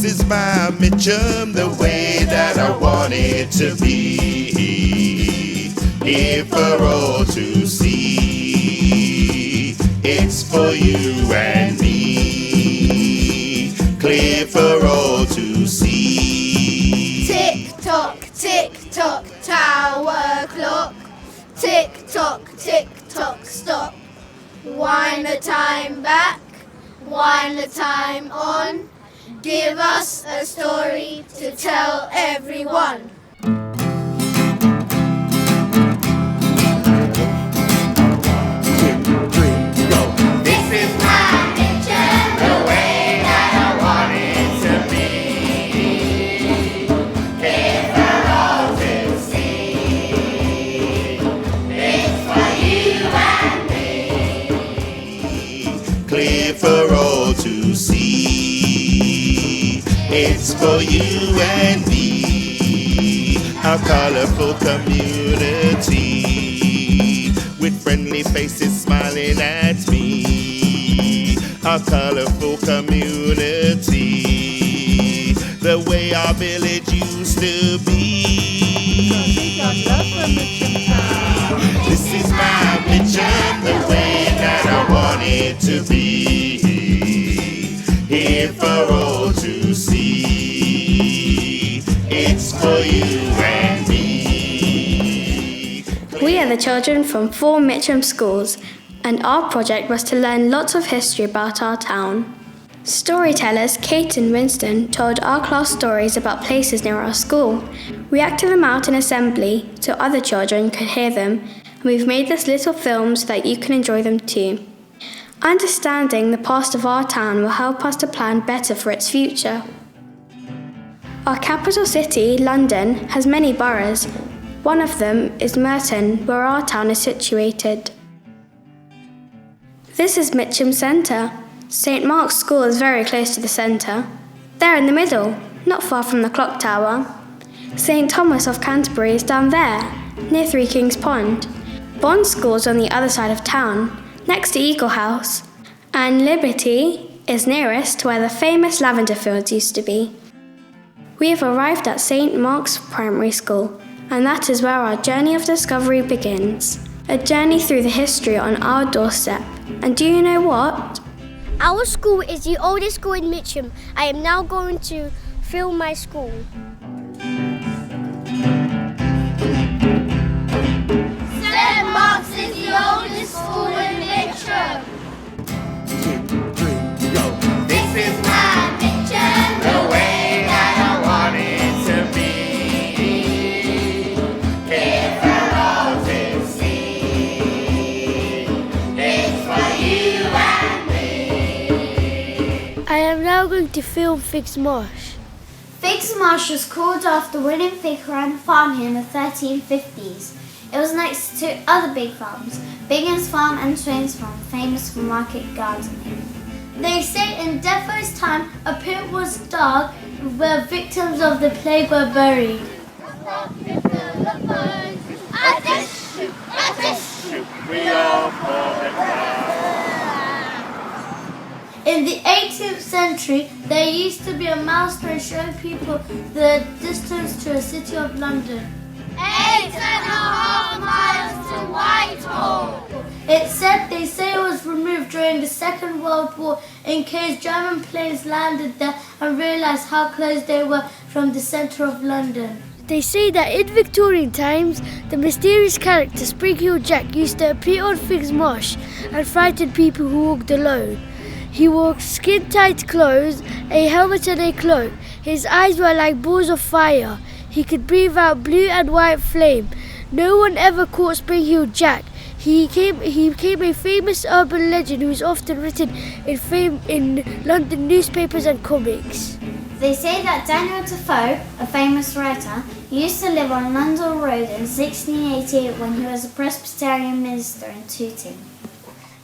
This is my Mitcham, the way that I want it to be. Here for all to see. It's for you and me. Clear for all to see. Tick tock, tower clock. Tick tock, stop. Wind the time back, wind the time on. Give us a story to tell everyone. Clear for all to see. It's for you and me, our colourful community, with friendly faces smiling at me. Our colourful community, the way our village used to be. This is my Mitcham, the way that I want it to be. Here for all to see. It's for you and me. We are the children from 4 Mitcham schools, and our project was to learn lots of history about our town. Storytellers Kate and Winston told our class stories about places near our school. We acted them out in assembly so other children could hear them, and we've made this little film so that you can enjoy them too. Understanding the past of our town will help us to plan better for its future. Our capital city, London, has many boroughs. One of them is Merton, where our town is situated. This is Mitcham Centre. St Mark's School is very close to the centre. They're in the middle, not far from the clock tower. St Thomas of Canterbury is down there, near Three Kings Pond. Bond School's on the other side of town, next to Eagle House. And Liberty is nearest to where the famous lavender fields used to be. We have arrived at St Mark's Primary School, and that is where our journey of discovery begins. A journey through the history on our doorstep. And do you know what? Our school is the oldest school in Mitcham. I am now going to film my school. St Mark's is the oldest school in Mitcham. 2, 3, go. This is my Mitcham, The way that I want it to be. Here for all to see. It's for you and me. I am now going to film Figs Marsh. Figs Marsh was called after William Figg who ran a farm here in the 1350s. It was next to other big farms, Bingham's Farm and Swain's Farm, famous for market gardening. They say in Defoe's time a pit was dug where victims of the plague were buried. We all fall in In the 18th century, there used to be a milestone showing people the distance to a city of London. 8.5 miles to Whitehall. They say it was removed during the Second World War in case German planes landed there and realised how close they were from the centre of London. They say that in Victorian times, the mysterious character Spring-Heel Jack used to appear on Figs Marsh and frighten people who walked alone. He wore skin-tight clothes, a helmet and a cloak. His eyes were like balls of fire. He could breathe out blue and white flame. No one ever caught Spring-Heel Jack. He became a famous urban legend who is often written in London newspapers and comics. They say that Daniel Defoe, a famous writer, used to live on London Road in 1688 when he was a Presbyterian minister in Tooting.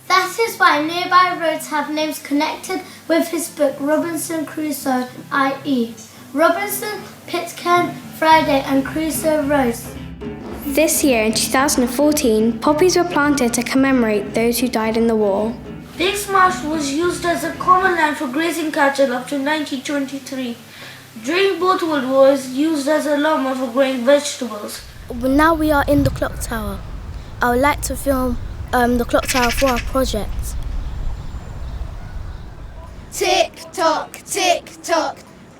That is why nearby roads have names connected with his book Robinson Crusoe, i.e. Robinson, Pitcairn, Friday and Crusoe Roads. This year in 2014, poppies were planted to commemorate those who died in the war. This marsh was used as a common land for grazing cattle up to 1923. During both World Wars, used as a llama for growing vegetables. Now we are in the clock tower. I would like to film the clock tower for our project. Tick tock,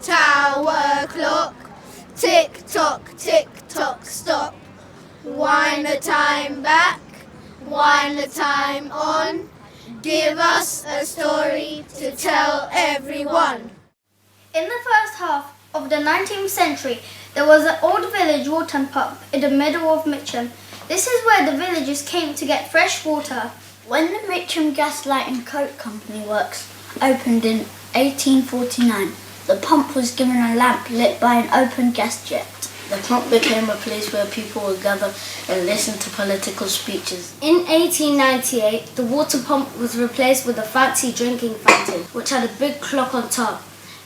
tower clock. Tick tock, stop. Wind the time back, wind the time on. Give us a story to tell everyone. In the first half of the 19th century, there was an old village water pump in the middle of Mitcham. This is where the villagers came to get fresh water. When the Mitcham Gas Light and Coke Company Works opened in 1849, the pump was given a lamp lit by an open gas jet. The pump became a place where people would gather and listen to political speeches. In 1898, the water pump was replaced with a fancy drinking fountain, which had a big clock on top.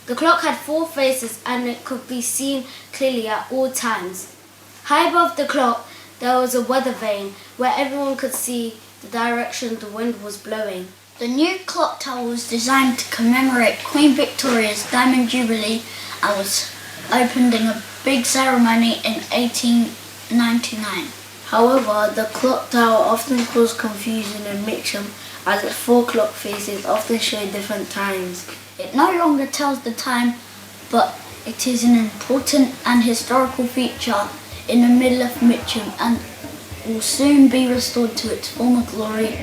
The clock had 4 faces and it could be seen clearly at all times. High above the clock, there was a weather vane where everyone could see the direction the wind was blowing. The new clock tower was designed to commemorate Queen Victoria's Diamond Jubilee and was opened in a big ceremony in 1899. However, the clock tower often caused confusion in Mitcham as its 4 clock faces often show different times. It no longer tells the time, but it is an important and historical feature in the middle of Mitcham and will soon be restored to its former glory.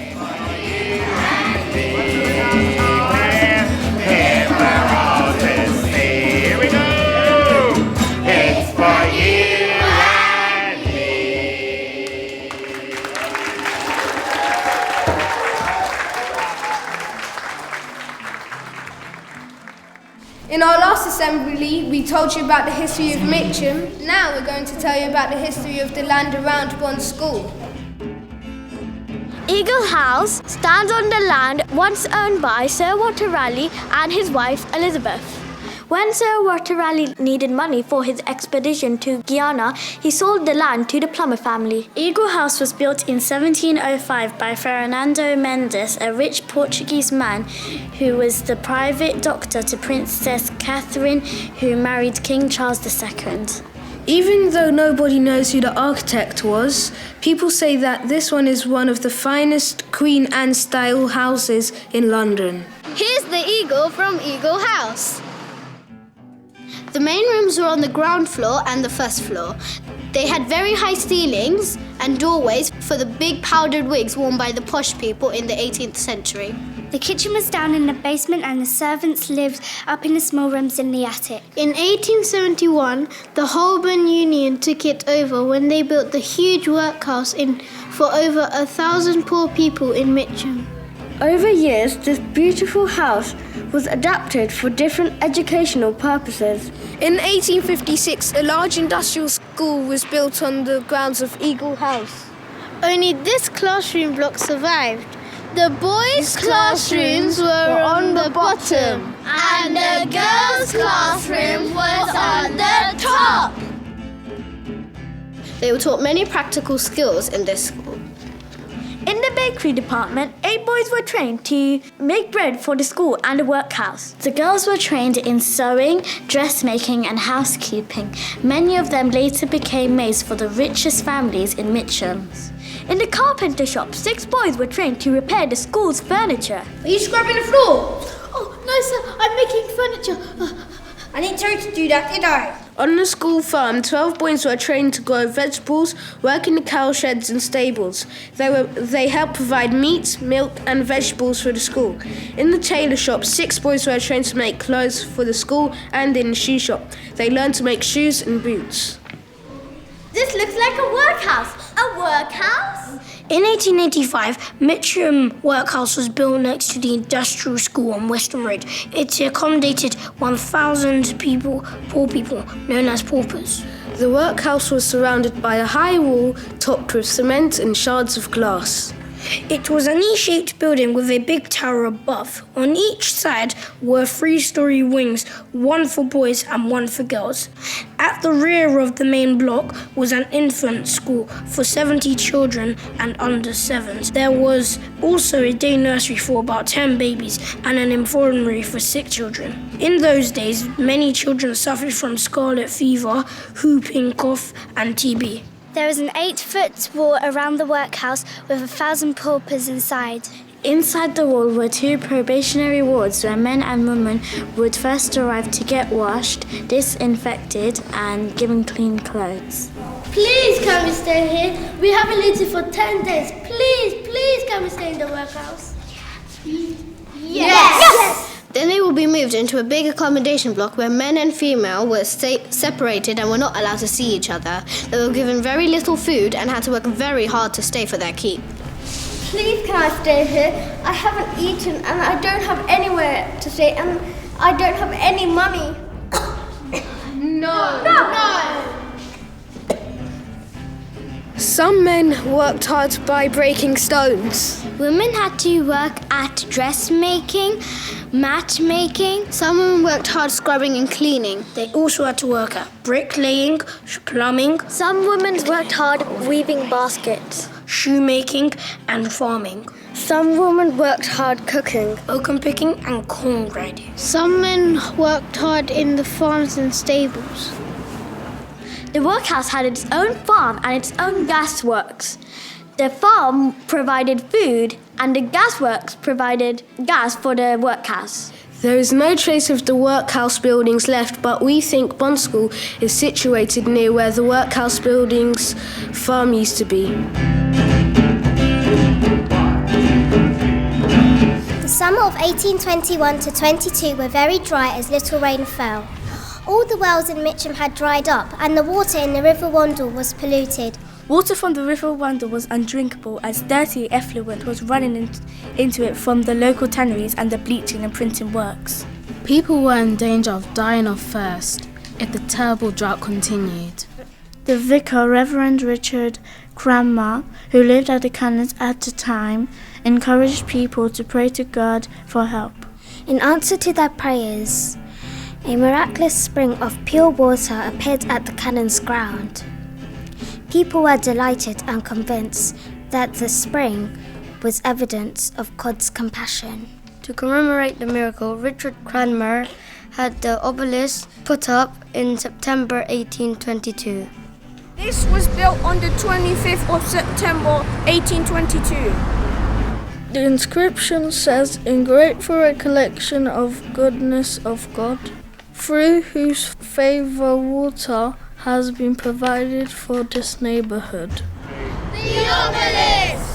In our last assembly, we told you about the history of Mitcham. Now we're going to tell you about the history of the land around Bond School. Eagle House stands on the land once owned by Sir Walter Raleigh and his wife Elizabeth. When Sir Walter Raleigh needed money for his expedition to Guyana, he sold the land to the Plummer family. Eagle House was built in 1705 by Fernando Mendes, a rich Portuguese man who was the private doctor to Princess Catherine, who married King Charles II. Even though nobody knows who the architect was, people say that this one is one of the finest Queen Anne-style houses in London. Here's the eagle from Eagle House. The main rooms were on the ground floor and the first floor. They had very high ceilings and doorways for the big powdered wigs worn by the posh people in the 18th century. The kitchen was down in the basement and the servants lived up in the small rooms in the attic. In 1871, the Holborn Union took it over when they built the huge workhouse for over 1,000 poor people in Mitcham. Over years, this beautiful house was adapted for different educational purposes. In 1856, a large industrial school was built on the grounds of Eagle House. Only this classroom block survived. The boys' classrooms were on the bottom, and the girls' classroom was on the top. They were taught many practical skills in this school. In the bakery department, 8 boys were trained to make bread for the school and the workhouse. The girls were trained in sewing, dressmaking and housekeeping. Many of them later became maids for the richest families in Mitcham. In the carpenter shop, 6 boys were trained to repair the school's furniture. Are you scrubbing the floor? Oh, no sir, I'm making furniture. I didn't tell you to do that, did I? On the school farm, 12 boys were trained to grow vegetables, work in the cow sheds and stables. They helped provide meat, milk and vegetables for the school. In the tailor shop, 6 boys were trained to make clothes for the school, and in the shoe shop, they learned to make shoes and boots. This looks like a workhouse. A workhouse? In 1885, Mitcham Workhouse was built next to the industrial school on Western Road. It accommodated 1,000 people, poor people, known as paupers. The workhouse was surrounded by a high wall topped with cement and shards of glass. It was an E-shaped building with a big tower above. On each side were 3-story wings, one for boys and one for girls. At the rear of the main block was an infant school for 70 children and under 7s. There was also a day nursery for about 10 babies and an infirmary for 6 children. In those days, many children suffered from scarlet fever, whooping cough and TB. There was an 8-foot wall around the workhouse with 1,000 paupers inside. Inside the wall were 2 probationary wards where men and women would first arrive to get washed, disinfected and given clean clothes. Please can we stay here? We haven't eaten for 10 days. Please can we stay in the workhouse? Yes! Then they will be moved into a big accommodation block where men and female were separated and were not allowed to see each other. They were given very little food and had to work very hard to stay for their keep. Please can I stay here? I haven't eaten and I don't have anywhere to stay and I don't have any money. No! Some men worked hard by breaking stones. Women had to work at dressmaking, mat making. Some women worked hard scrubbing and cleaning. They also had to work at bricklaying, plumbing, Some women worked hard weaving baskets. shoemaking and farming, Some women worked hard cooking. oakum picking and corn grinding. Some men worked hard in the farms and stables. The workhouse had its own farm and its own gasworks. The farm provided food and the gasworks provided gas for the workhouse. There is no trace of the workhouse buildings left, but we think Bond School is situated near where the workhouse buildings farm used to be. The summer of 1821 to 22 were very dry as little rain fell. All the wells in Mitcham had dried up and the water in the River Wandle was polluted. Water from the River Wandle was undrinkable as dirty effluent was running into it from the local tanneries and the bleaching and printing works. People were in danger of dying of thirst if the terrible drought continued. The vicar, Reverend Richard Cranmer, who lived at the Cannons at the time, encouraged people to pray to God for help. In answer to their prayers, a miraculous spring of pure water appeared at the cannon's ground. People were delighted and convinced that the spring was evidence of God's compassion. To commemorate the miracle, Richard Cranmer had the obelisk put up in September 1822. This was built on the 25th of September 1822. The inscription says, "In grateful recollection of goodness of God, through whose favour water has been provided for this neighbourhood." The obelisk!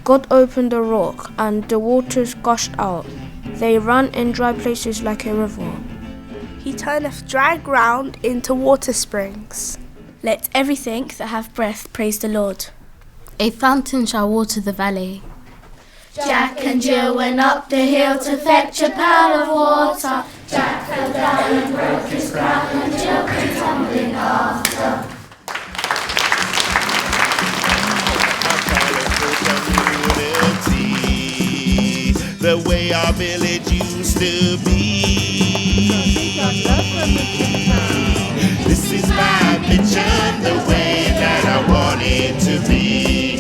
God opened the rock and the waters gushed out. They ran in dry places like a river. He turneth dry ground into water springs. Let everything that have breath praise the Lord. A fountain shall water the valley. Jack and Jill went up the hill to fetch a pail of water. Jack fell down and broke his crown, and Jill came tumbling after. The way our village used to be. This is my Mitcham, the way that I want it to be.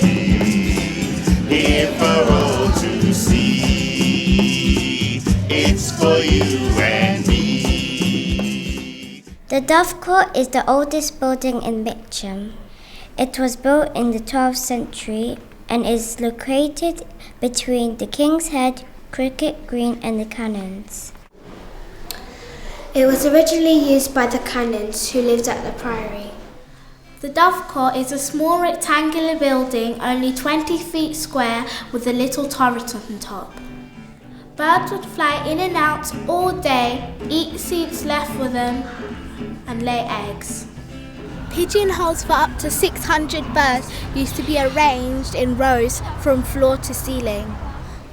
Here for all to see. It's for you and me. The Dovecourt is the oldest building in Mitcham. It was built in the 12th century and is located between the King's Head, Cricket Green and the Cannons. It was originally used by the Cannons who lived at the Priory. The Dovecourt is a small rectangular building, only 20 feet square, with a little turret on top. Birds would fly in and out all day, eat seeds left for them, and lay eggs. Pigeonholes for up to 600 birds used to be arranged in rows from floor to ceiling.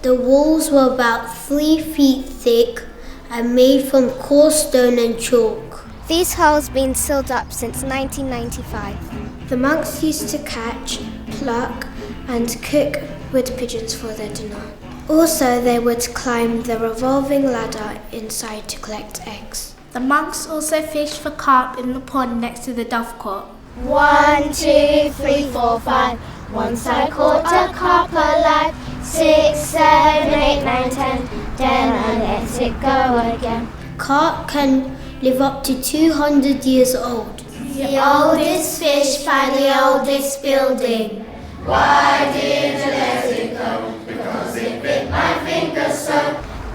The walls were about 3 feet thick and made from coarse stone and chalk. These holes been sealed up since 1995. The monks used to catch, pluck and cook wood pigeons for their dinner. Also, they would climb the revolving ladder inside to collect eggs. The monks also fished for carp in the pond next to the dovecote. 1, 2, 3, 4, 5. Once I caught a carp alive. 6, 7, 8, 9, 10. Then I let it go again. Carp can live up to 200 years old. The oldest fish by the oldest building. Why did you let it go? Because it bit my finger so.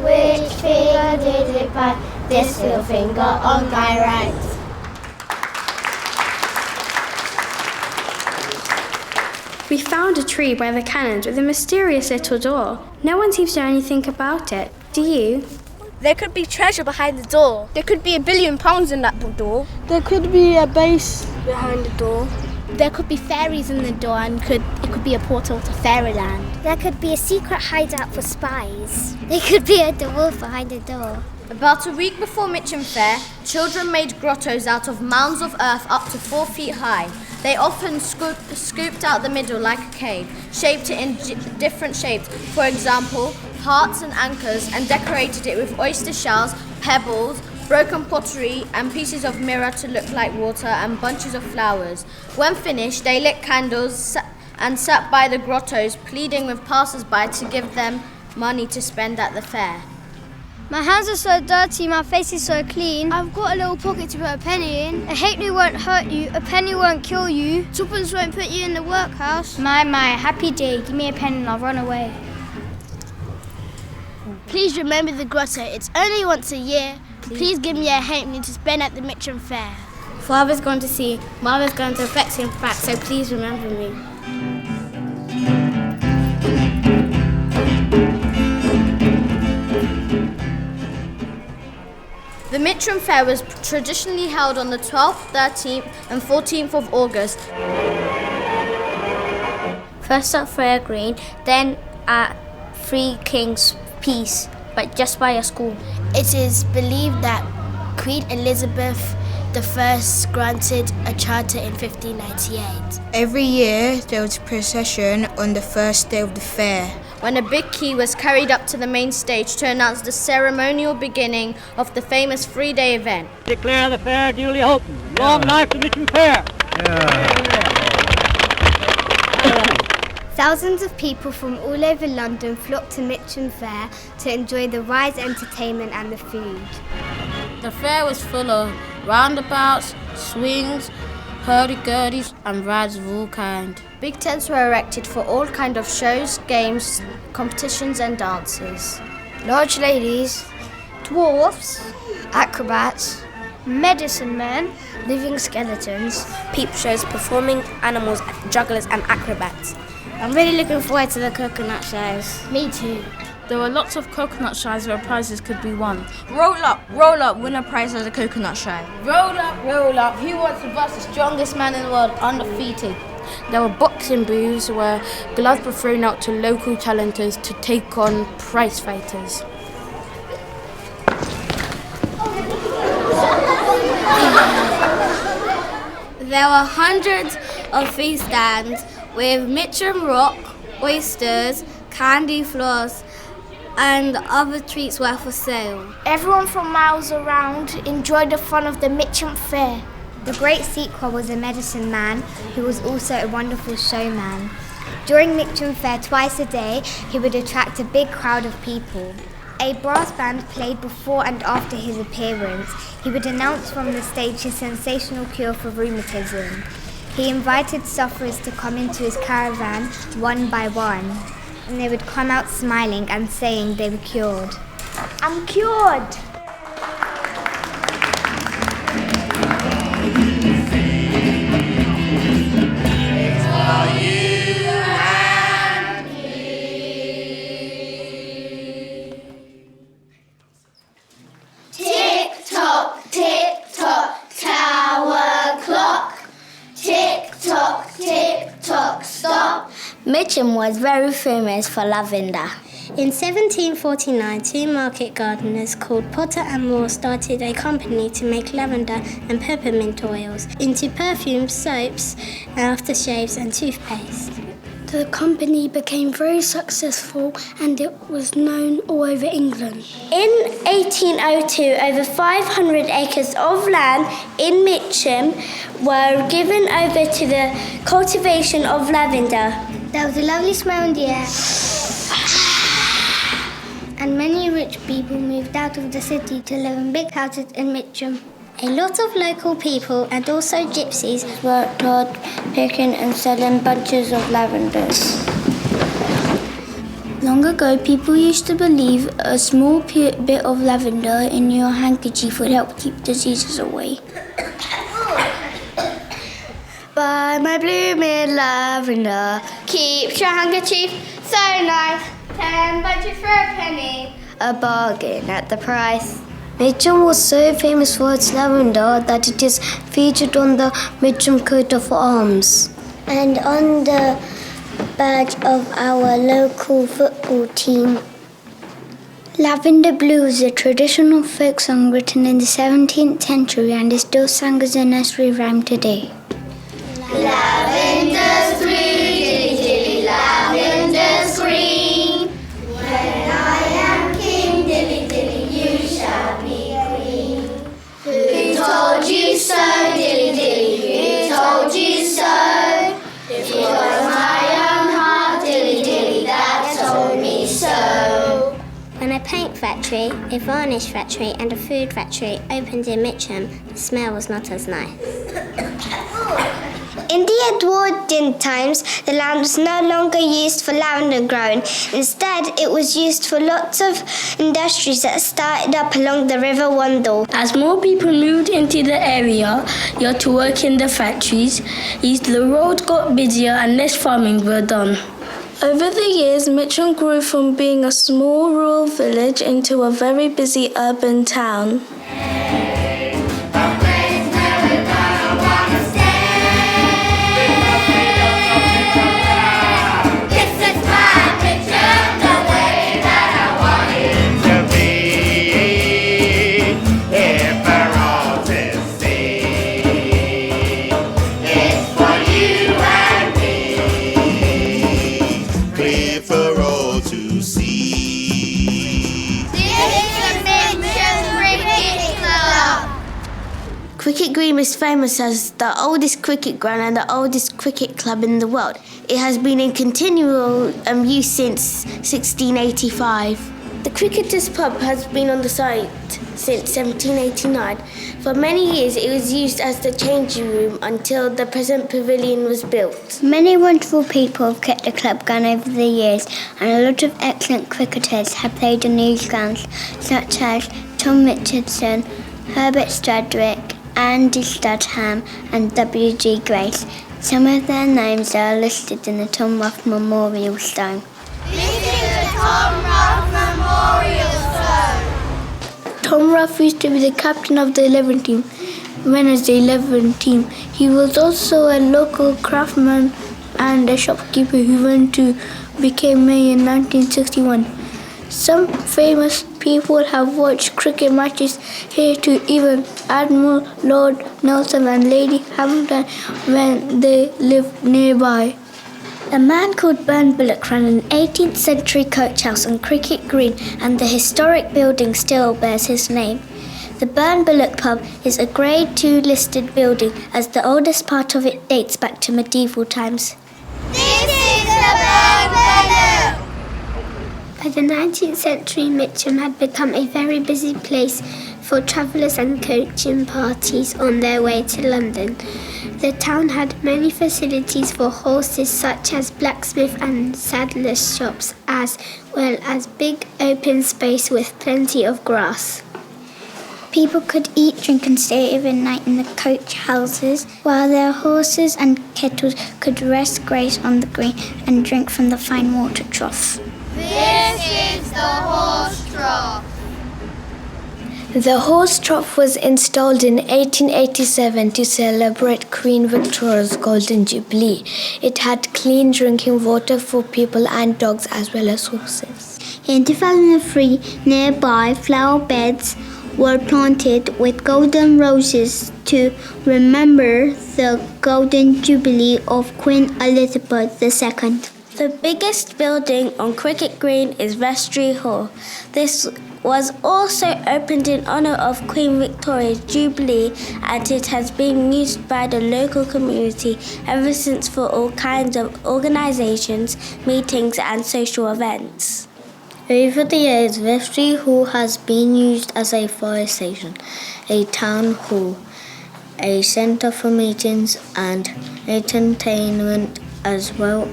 Which finger did it bite? This little finger on my right. We found a tree by the cannons with a mysterious little door. No one seems to know anything about it. Do you? There could be treasure behind the door. There could be £1 billion in that door. There could be a base behind the door. There could be fairies in the door and it could be a portal to fairyland. There could be a secret hideout for spies. There could be a dwarf behind the door. About a week before Mitcham Fair, children made grottos out of mounds of earth up to 4 feet high. They often scooped out the middle like a cave, shaped it in different shapes, for example, hearts and anchors, and decorated it with oyster shells, pebbles, broken pottery, and pieces of mirror to look like water, and bunches of flowers. When finished, they lit candles and sat by the grottos, pleading with passers-by to give them money to spend at the fair. My hands are so dirty, my face is so clean. I've got a little pocket to put a penny in. A halfpenny won't hurt you, a penny won't kill you. Tuppence won't put you in the workhouse. My, happy day. Give me a penny and I'll run away. Please remember the grotto. It's only once a year. Please give me a halfpenny to spend at the Mitcham Fair. Father's gone to sea, Mother's going to fetch him back, so please remember me. The Mitcham Fair was traditionally held on the 12th, 13th and 14th of August. First at Fair Green, then at Three Kings Peace, but just by a school. It is believed that Queen Elizabeth I granted a charter in 1598. Every year there was a procession on the first day of the fair, when a big key was carried up to the main stage to announce the ceremonial beginning of the famous 3-day event. Declare the fair duly open. Long life to Mitcham Fair! Thousands of people from all over London flocked to Mitcham Fair to enjoy the rides, entertainment and the food. The fair was full of roundabouts, swings, hurdy-gurdies and rides of all kinds. Big tents were erected for all kinds of shows, games, competitions and dances. Large ladies, dwarfs, acrobats, medicine men, living skeletons, Peep shows, performing animals, jugglers and acrobats. I'm really looking forward to the coconut shows. Me too. There were lots of coconut shies where prizes could be won. Roll up, win a prize at the coconut shy. Roll up, who wants to bust the strongest man in the world, undefeated? There were boxing booths where gloves were thrown out to local challengers to take on prize fighters. There were hundreds of food stands with Mitcham rock, oysters, candy floss, and other treats were for sale. Everyone from miles around enjoyed the fun of the Mitcham Fair. The great seeker was a medicine man who was also a wonderful showman. During Mitcham Fair twice a day, he would attract a big crowd of people. A brass band played before and after his appearance. He would announce from the stage his sensational cure for rheumatism. He invited sufferers to come into his caravan one by one, and they would come out smiling and saying they were cured. I'm cured! Mitcham was very famous for lavender. In 1749, two market gardeners called Potter and Moore started a company to make lavender and peppermint oils into perfumes, soaps, aftershaves and toothpaste. The company became very successful and it was known all over England. In 1802, over 500 acres of land in Mitcham were given over to the cultivation of lavender. There was a lovely smell in the air. And many rich people moved out of the city to live in big houses in Mitcham. A lot of local people and also gypsies worked hard picking and selling bunches of lavender. Long ago, people used to believe a small bit of lavender in your handkerchief would help keep diseases away. Buy my blooming lavender, keeps your handkerchief so nice. 10 bunches for a penny, a bargain at the price. Mitcham was so famous for its lavender that it is featured on the Mitcham coat of arms and on the badge of our local football team. Lavender Blue is a traditional folk song written in the 17th century and is still sung as a nursery rhyme today. Lavender's green, dilly dilly, lavender's green. When I am king, dilly dilly, you shall be queen. Who told you so, dilly dilly, who told you so? It was my own heart, dilly dilly, that told me so. When a paint factory, a varnish factory and a food factory opened in Mitcham, the smell was not as nice. In the Edwardian times, the land was no longer used for lavender growing. Instead, it was used for lots of industries that started up along the River Wandle. As more people moved into the area to work in the factories, the road got busier and less farming were done. Over the years, Mitcham grew from being a small rural village into a very busy urban town. Cricket Green is famous as the oldest cricket ground and the oldest cricket club in the world. It has been in continual use since 1685. The Cricketers' Pub has been on the site since 1789. For many years it was used as the changing room until the present pavilion was built. Many wonderful people have kept the club going over the years, and a lot of excellent cricketers have played on these grounds, such as Tom Richardson, Herbert Stradwick, Andy Studham and W.G. Grace. Some of their names are listed in the Tom Ruff Memorial Stone. This is the Tom Ruff Memorial Stone. Tom Ruff used to be the captain of the 11 team, Wednesday 11 team. He was also a local craftsman and a shopkeeper who went to became mayor in 1961. Some famous people have watched cricket matches here too, even Admiral Lord Nelson and Lady Hamilton when they lived nearby. A man called Burn Bullock ran an 18th century coach house on Cricket Green, and the historic building still bears his name. The Burn Bullock pub is a Grade 2 listed building, as the oldest part of it dates back to medieval times. This is the Burn Bullock. By the 19th century, Mitcham had become a very busy place for travellers and coaching parties on their way to London. The town had many facilities for horses, such as blacksmith and saddler's shops, as well as big open space with plenty of grass. People could eat, drink and stay overnight in the coach houses, while their horses and kettles could rest graze on the green and drink from the fine water trough. This is the horse trough. The horse trough was installed in 1887 to celebrate Queen Victoria's Golden Jubilee. It had clean drinking water for people and dogs as well as horses. In 2003, nearby flower beds were planted with golden roses to remember the Golden Jubilee of Queen Elizabeth II. The biggest building on Cricket Green is Vestry Hall. This was also opened in honour of Queen Victoria's Jubilee, and it has been used by the local community ever since for all kinds of organisations, meetings and social events. Over the years, Vestry Hall has been used as a fire station, a town hall, a centre for meetings and entertainment, as well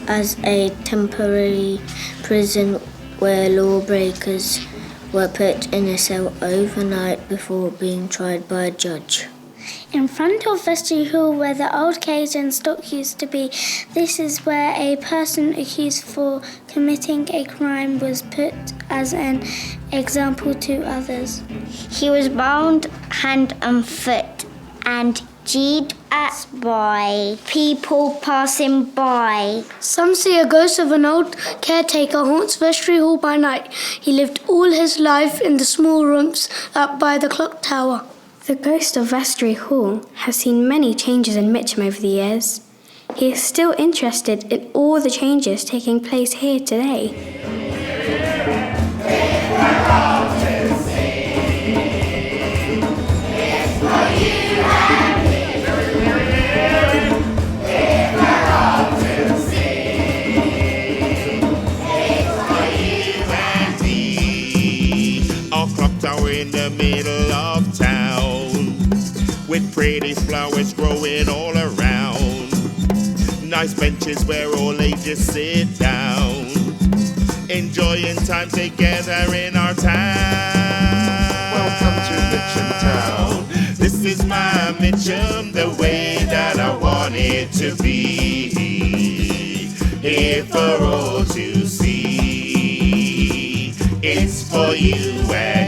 as a temporary prison where lawbreakers were put in a cell overnight before being tried by a judge. In front of Vestry Hall, where the old cage and stock used to be, this is where a person accused for committing a crime was put as an example to others. He was bound hand and foot and jeered at by people passing by. Some say a ghost of an old caretaker haunts Vestry Hall by night. He lived all his life in the small rooms up by the clock tower. The ghost of Vestry Hall has seen many changes in Mitcham over the years. He is still interested in all the changes taking place here today. In the middle of town, with pretty flowers growing all around, nice benches where all ages sit down, enjoying time together in our town. Welcome to Mitcham Town. This is my Mitcham, the way that I want it to be, here for all to see. It's for you and